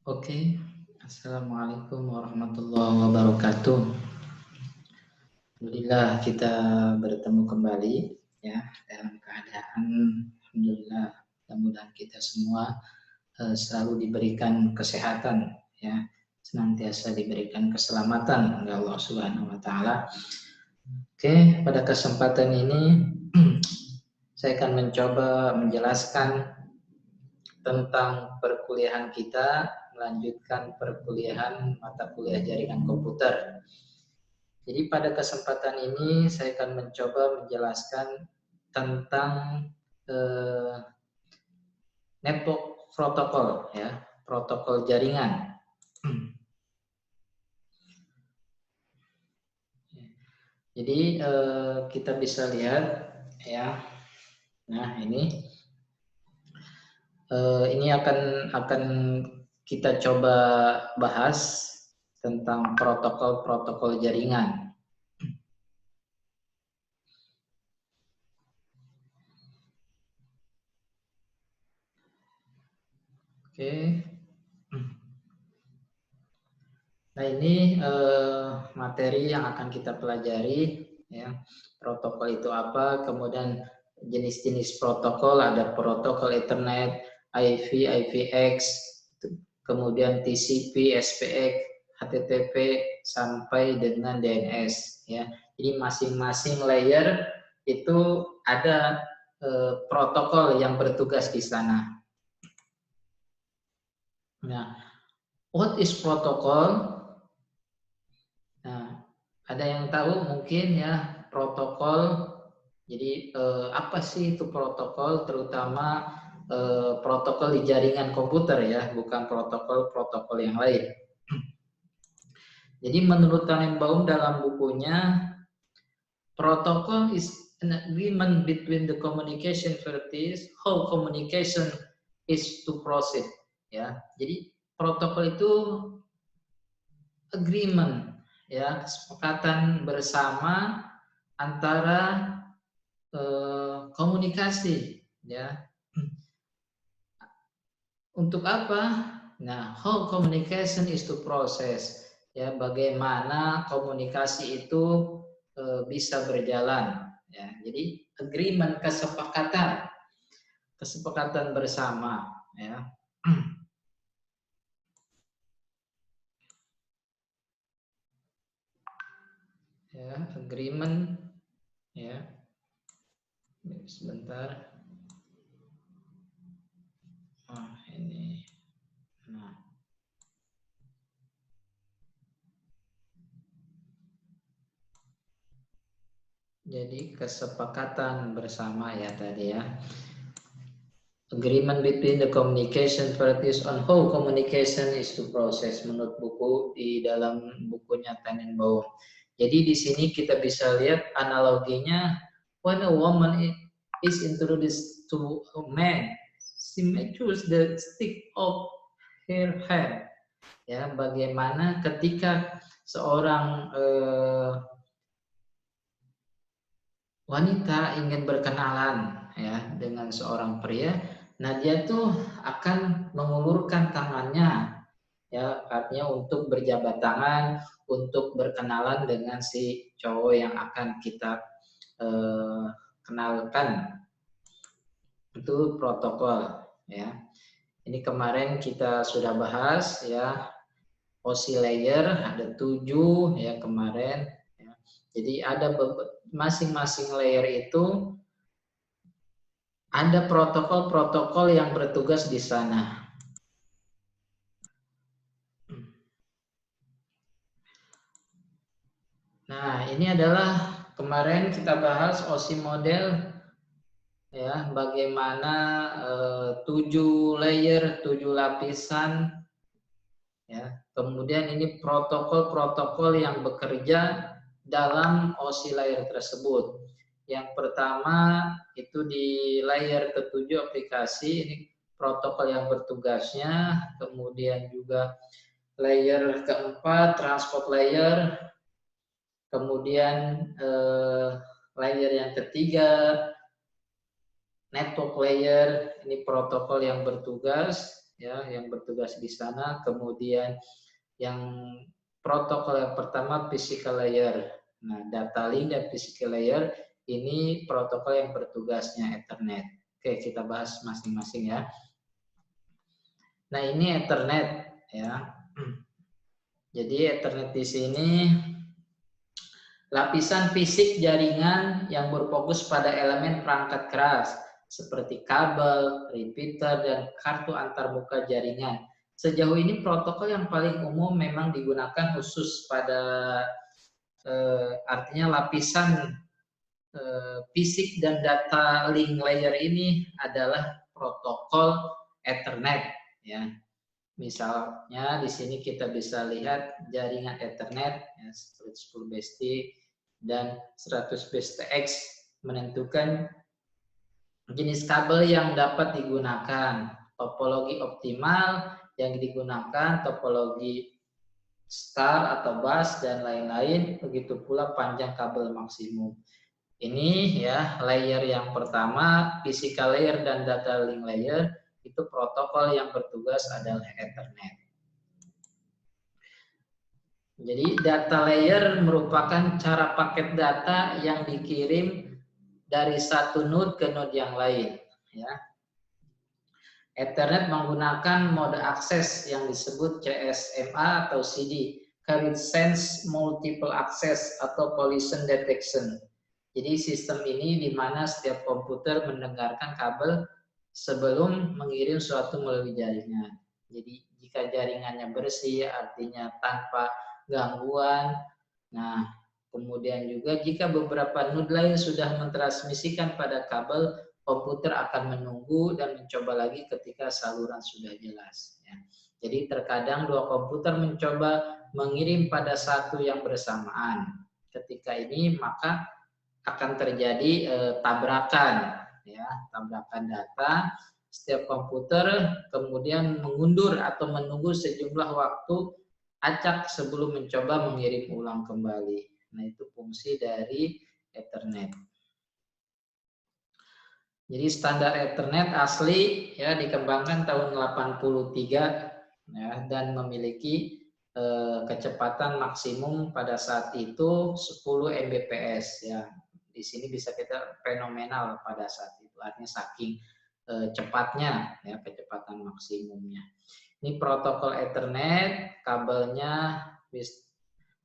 Oke, Assalamualaikum warahmatullahi wabarakatuh. Alhamdulillah kita bertemu kembali ya dalam keadaan alhamdulillah mudah-mudahan kita semua selalu diberikan kesehatan ya, senantiasa diberikan keselamatan oleh Allah Subhanahu wa taala. Oke, pada kesempatan ini saya akan mencoba menjelaskan tentang perkuliahan kita, melanjutkan perkuliahan mata kuliah jaringan komputer. Jadi pada kesempatan ini saya akan mencoba menjelaskan tentang network protokol ya, protokol jaringan. Jadi kita bisa lihat ya. Nah, ini akan kita coba bahas tentang protokol-protokol jaringan. Oke. Nah, ini materi yang akan kita pelajari ya. Protokol itu apa? Kemudian jenis-jenis protokol, ada protokol Ethernet, IV, IPX, kemudian TCP, SPX, HTTP sampai dengan DNS ya. Jadi masing-masing layer itu ada protokol yang bertugas di sana. Nah, what is protokol? Nah, ada yang tahu mungkin ya protokol. Jadi apa sih itu protokol? Terutama protokol di jaringan komputer ya, bukan protokol-protokol yang lain. Jadi menurut Tannenbaum dalam bukunya, protokol is an agreement between the communication parties how communication is to proceed. Ya, jadi protokol itu agreement ya, kesepakatan bersama antara komunikasi ya. Untuk apa? Nah, how communication is to process ya, bagaimana komunikasi itu bisa berjalan ya. Jadi agreement, kesepakatan bersama ya. Ya, agreement ya. Sebentar. Ini. Nah. Jadi kesepakatan bersama ya tadi ya. Agreement between the communication parties on how communication is to process, menurut buku di dalam bukunya Tannenbaum. Jadi di sini kita bisa lihat analoginya, when a woman is introduced to a man, she may choose the stick of her hand. Ya, bagaimana ketika seorang wanita ingin berkenalan ya dengan seorang pria, nah dia tuh akan mengulurkan tangannya ya, artinya untuk berjabat tangan, untuk berkenalan dengan si cowok yang akan kita kenalkan. Itu protokol ya. Ini kemarin kita sudah bahas ya, OSI layer ada 7 ya kemarin ya. Jadi ada masing-masing layer itu ada protokol-protokol yang bertugas di sana. Nah, ini adalah kemarin kita bahas OSI model ya, bagaimana 7 layer, 7 lapisan ya. Kemudian ini protokol-protokol yang bekerja dalam OSI layer tersebut. Yang pertama itu di layer ke-7 aplikasi, ini protokol yang bertugasnya, kemudian juga layer keempat transport layer, kemudian layer yang ketiga network layer, ini protokol yang bertugas, ya yang bertugas di sana. Kemudian yang protokol yang pertama physical layer. Nah, data link dan physical layer ini protokol yang bertugasnya Ethernet. Oke, kita bahas masing-masing ya. Nah, ini Ethernet ya. Jadi Ethernet di sini lapisan fisik jaringan yang berfokus pada elemen perangkat keras seperti kabel, repeater, dan kartu antarmuka jaringan. Sejauh ini protokol yang paling umum memang digunakan khusus pada artinya lapisan fisik dan data link layer ini adalah protokol Ethernet ya. Misalnya di sini kita bisa lihat jaringan Ethernet ya, seperti 10 BST dan 100 BSTX menentukan jenis kabel yang dapat digunakan, topologi optimal yang digunakan, topologi star atau bus dan lain-lain, begitu pula panjang kabel maksimum. Ini ya layer yang pertama, physical layer dan data link layer, itu protokol yang bertugas adalah Ethernet. Jadi data layer merupakan cara paket data yang dikirim dari satu node ke node yang lain. Ya. Ethernet menggunakan mode akses yang disebut CSMA atau CD, Carrier Sense Multiple Access atau Collision Detection. Jadi sistem ini di mana setiap komputer mendengarkan kabel sebelum mengirim suatu melalui jaringan. Jadi jika jaringannya bersih artinya tanpa gangguan. Nah, kemudian juga jika beberapa node lain sudah mentransmisikan pada kabel, komputer akan menunggu dan mencoba lagi ketika saluran sudah jelas. Ya. Jadi terkadang dua komputer mencoba mengirim pada satu yang bersamaan. Ketika ini maka akan terjadi tabrakan. Ya, tabrakan data, setiap komputer kemudian mengundur atau menunggu sejumlah waktu acak sebelum mencoba mengirim ulang kembali. Nah, itu fungsi dari Ethernet. Jadi standar Ethernet asli ya dikembangkan tahun 83 ya, dan memiliki kecepatan maksimum pada saat itu 10 Mbps ya. Di sini bisa kita fenomenal pada saat itu, artinya saking cepatnya ya kecepatan maksimumnya. Ini protokol Ethernet, kabelnya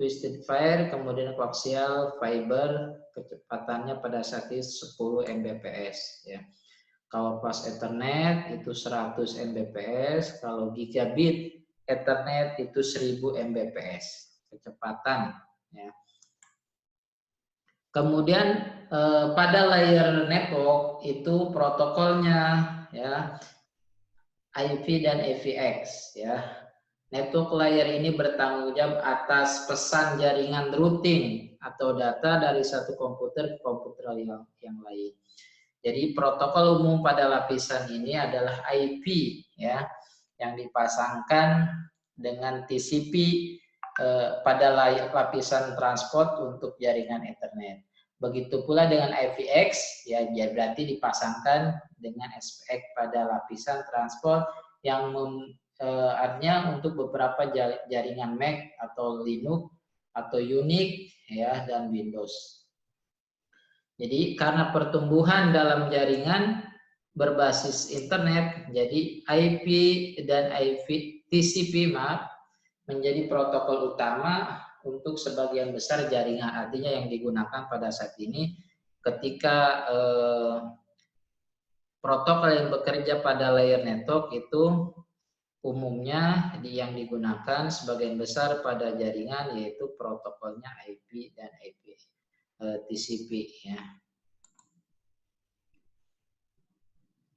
twisted pair, kemudian coaxial fiber, kecepatannya pada saat itu 10 Mbps ya. Kalau fast Ethernet itu 100 Mbps, kalau gigabit Ethernet itu 1000 Mbps kecepatan ya. Kemudian pada layer network itu protokolnya ya IP dan AVX ya. Network layer ini bertanggung jawab atas pesan jaringan rutin atau data dari satu komputer ke komputer yang lain. Jadi protokol umum pada lapisan ini adalah IP ya, yang dipasangkan dengan TCP pada lapisan transport untuk jaringan Ethernet. Begitu pula dengan IPX, ya berarti dipasangkan dengan SPX pada lapisan transport yang artinya untuk beberapa jaringan Mac atau Linux atau Unix ya dan Windows. Jadi karena pertumbuhan dalam jaringan berbasis internet, jadi IP dan TCP menjadi protokol utama untuk sebagian besar jaringan, artinya yang digunakan pada saat ini ketika protokol yang bekerja pada layer network itu umumnya yang digunakan sebagian besar pada jaringan yaitu protokolnya IP dan IP TCP ya.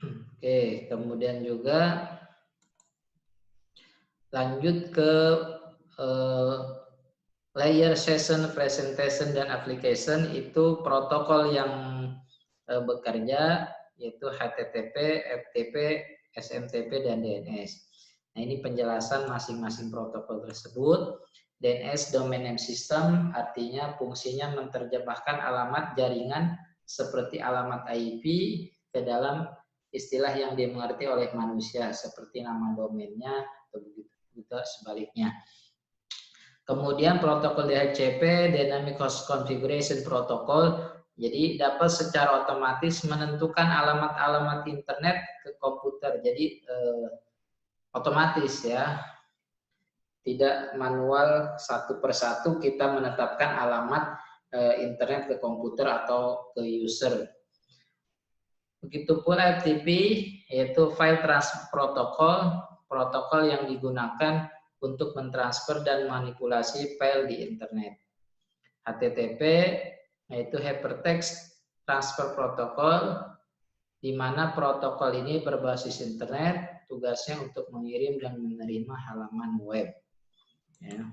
Oke, kemudian juga lanjut ke layer session, presentation, dan application itu protokol yang bekerja yaitu HTTP, FTP, SMTP, dan DNS. Nah, ini penjelasan masing-masing protokol tersebut. DNS Domain Name System artinya fungsinya menerjemahkan alamat jaringan seperti alamat IP ke dalam istilah yang dimengerti oleh manusia seperti nama domainnya atau begitu juga sebaliknya. Kemudian protokol DHCP, Dynamic Host Configuration Protocol, jadi dapat secara otomatis menentukan alamat-alamat internet ke komputer. Jadi otomatis ya, tidak manual satu persatu kita menetapkan alamat internet ke komputer atau ke user. Begitupun FTP, yaitu File Transfer Protocol, protokol yang digunakan untuk mentransfer dan manipulasi file di internet. HTTP, yaitu Hypertext Transfer Protocol, di mana protokol ini berbasis internet, tugasnya untuk mengirim dan menerima halaman web. Ya.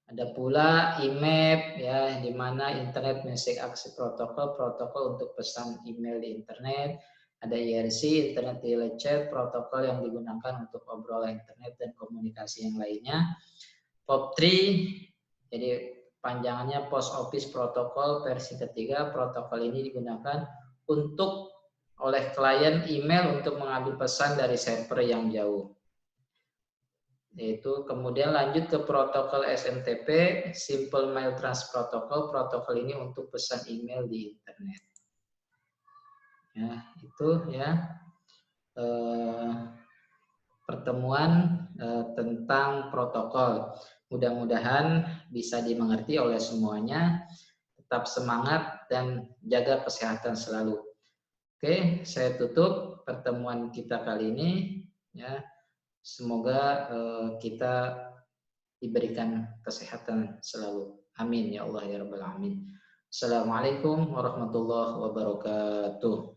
Ada pula IMAP, ya, di mana Internet Message Access Protocol, protokol untuk pesan email di internet. Ada IRC, Internet Relay Chat, protokol yang digunakan untuk obrolan internet dan komunikasi yang lainnya. POP3, jadi panjangannya Post Office Protocol versi ketiga, protokol ini digunakan untuk oleh klien email untuk mengambil pesan dari server yang jauh. Yaitu kemudian lanjut ke protokol SMTP, Simple Mail Transfer Protocol, protokol ini untuk pesan email di internet. Ya, itu ya pertemuan tentang protokol. Mudah-mudahan bisa dimengerti oleh semuanya. Tetap semangat dan jaga kesehatan selalu. Oke, saya tutup pertemuan kita kali ini. Ya, semoga kita diberikan kesehatan selalu. Amin ya Allah ya Rabbal Alamin. Assalamualaikum warahmatullahi wabarakatuh.